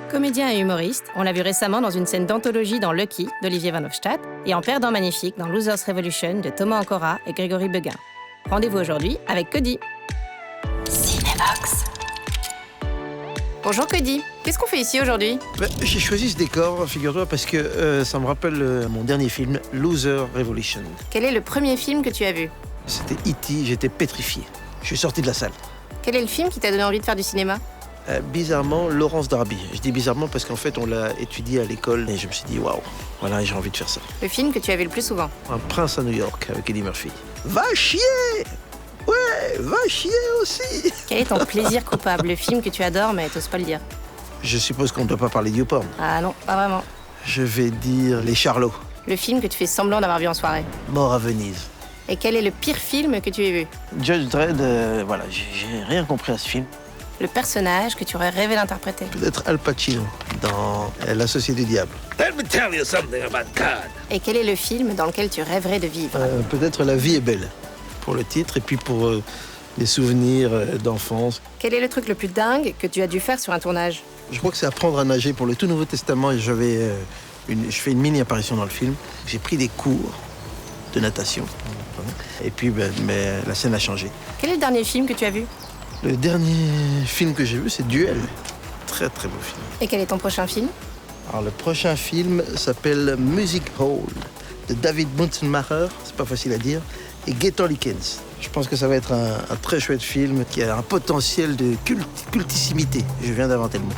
Comédien et humoriste, on l'a vu récemment dans une scène d'anthologie dans Lucky d'Olivier Van Hofstadt et en Perdant Magnifique dans Losers Revolution de Thomas Ancora et Grégory Beguin. Rendez-vous aujourd'hui avec Cody. Cinévox. Bonjour Cody, qu'est-ce qu'on fait ici aujourd'hui? J'ai choisi ce décor, figure-toi, parce que ça me rappelle mon dernier film, Loser Revolution. Quel est le premier film que tu as vu? C'était E.T., j'étais pétrifié. Je suis sorti de la salle. Quel est le film qui t'a donné envie de faire du cinéma? Bizarrement, Laurence Darby. Je dis bizarrement parce qu'en fait, on l'a étudié à l'école et je me suis dit, waouh, voilà, j'ai envie de faire ça. Le film que tu as vu le plus souvent? Un prince à New York avec Eddie Murphy. Va chier! Ouais, va chier aussi! Quel est ton plaisir coupable, le film que tu adores mais t'oses pas le dire? Je suppose qu'on ne doit pas parler de YouPorn. Ah non, pas vraiment. Je vais dire Les Charlots. Le film que tu fais semblant d'avoir vu en soirée. Mort à Venise. Et quel est le pire film que tu aies vu? Judge Dredd, voilà, j'ai rien compris à ce film. Le personnage que tu aurais rêvé d'interpréter? Peut-être Al Pacino dans L'Associé du Diable. Let me tell you something about God. Et quel est le film dans lequel tu rêverais de vivre? Peut-être La vie est belle, pour le titre, et puis pour les souvenirs d'enfance. Quel est le truc le plus dingue que tu as dû faire sur un tournage? Je crois que c'est apprendre à nager pour le tout Nouveau Testament, et je fais une mini-apparition dans le film. J'ai pris des cours de natation, et puis mais la scène a changé. Quel est le dernier film que tu as vu? Le dernier film que j'ai vu, c'est Duel. Très, très beau film. Et quel est ton prochain film? Alors, le prochain film s'appelle Music Hall, de David Bunsenmacher, c'est pas facile à dire, et Gaëtan Likens. Je pense que ça va être un très chouette film qui a un potentiel de cultissimité. Je viens d'inventer le mot.